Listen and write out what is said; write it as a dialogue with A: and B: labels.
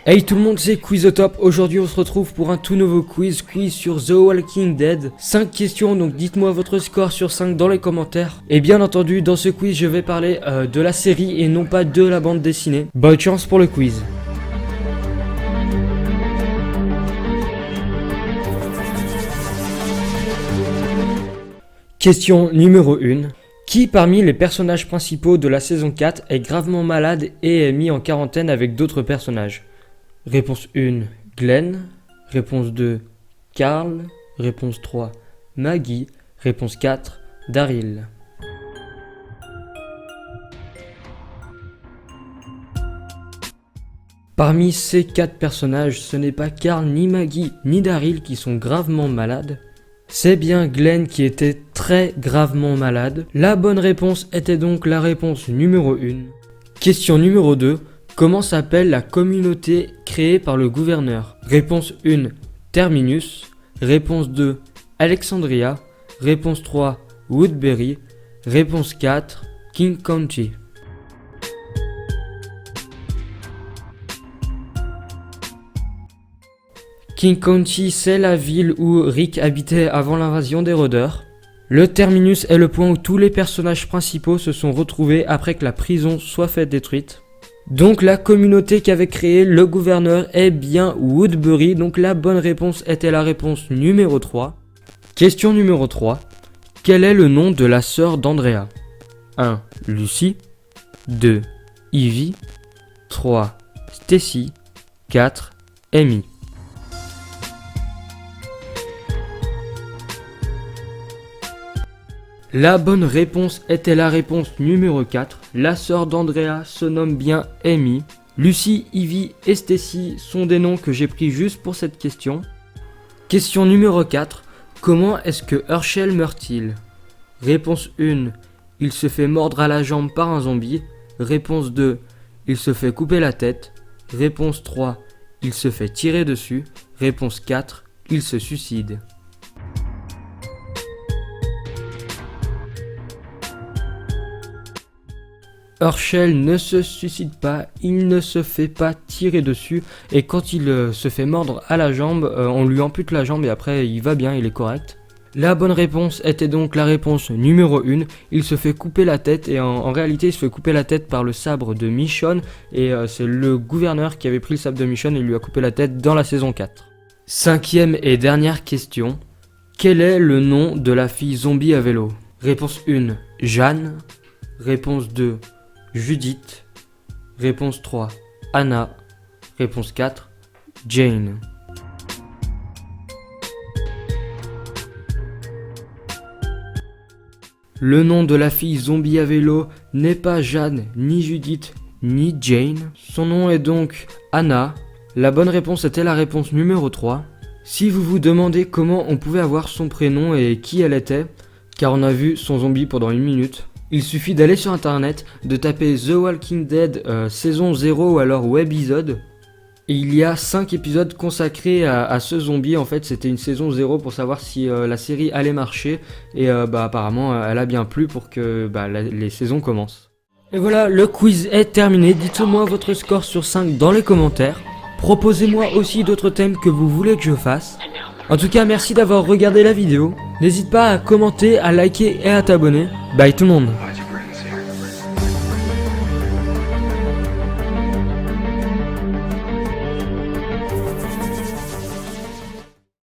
A: Hey tout le monde, c'est Quizotop. Aujourd'hui on se retrouve pour un tout nouveau quiz sur The Walking Dead. 5 questions, donc dites-moi votre score sur 5 dans les commentaires. Et bien entendu, dans ce quiz je vais parler de la série et non pas de la bande dessinée. Bonne chance pour le quiz. Question numéro 1. Qui parmi les personnages principaux de la saison 4 est gravement malade et est mis en quarantaine avec d'autres personnages? Réponse 1, Glenn. Réponse 2, Carl. Réponse 3, Maggie. Réponse 4, Daryl. Parmi ces 4 personnages, ce n'est pas Carl, ni Maggie, ni Daryl qui sont gravement malades. C'est bien Glenn qui était très gravement malade. La bonne réponse était donc la réponse numéro 1. Question numéro 2. Comment s'appelle la communauté créée par le gouverneur? Réponse 1, Terminus. Réponse 2, Alexandria. Réponse 3, Woodbury. Réponse 4, King County. King County, c'est la ville où Rick habitait avant l'invasion des rôdeurs. Le terminus est le point où tous les personnages principaux se sont retrouvés après que la prison soit faite détruite. Donc la communauté qu'avait créée le gouverneur est bien Woodbury, donc la bonne réponse était la réponse numéro 3. Question numéro 3. Quel est le nom de la sœur d'Andrea? 1. Lucy. 2. Ivy. 3. Stacy. 4. Amy. La bonne réponse était la réponse numéro 4. La sœur d'Andrea se nomme bien Amy. Lucy, Ivy et Stacy sont des noms que j'ai pris juste pour cette question. Question numéro 4. Comment est-ce que Herschel meurt-il? Réponse 1. Il se fait mordre à la jambe par un zombie. Réponse 2. Il se fait couper la tête. Réponse 3. Il se fait tirer dessus. Réponse 4. Il se suicide. Herschel ne se suicide pas, il ne se fait pas tirer dessus et quand il se fait mordre à la jambe, on lui ampute la jambe et après il va bien, il est correct. La bonne réponse était donc la réponse numéro 1, il se fait couper la tête et en réalité il se fait couper la tête par le sabre de Michonne et c'est le gouverneur qui avait pris le sabre de Michonne et lui a coupé la tête dans la saison 4. 5e et dernière question, quel est le nom de la fille zombie à vélo? Réponse 1, Jeanne. Réponse 2, Judith. Réponse 3, Anna. Réponse 4, Jane. Le nom de la fille zombie à vélo n'est pas Jeanne, ni Judith, ni Jane. Son nom est donc Anna. La bonne réponse était la réponse numéro 3. Si vous vous demandez comment on pouvait avoir son prénom et qui elle était, car on a vu son zombie pendant 1 minute, il suffit d'aller sur internet, de taper The Walking Dead saison 0 ou alors webisode. Et il y a 5 épisodes consacrés à ce zombie. En fait c'était une saison 0 pour savoir si la série allait marcher. Et apparemment elle a bien plu pour que les saisons commencent. Et voilà, le quiz est terminé. Dites-moi votre score sur 5 dans les commentaires. Proposez-moi aussi d'autres thèmes que vous voulez que je fasse. En tout cas, merci d'avoir regardé la vidéo. N'hésite pas à commenter, à liker et à t'abonner. Bye tout le monde.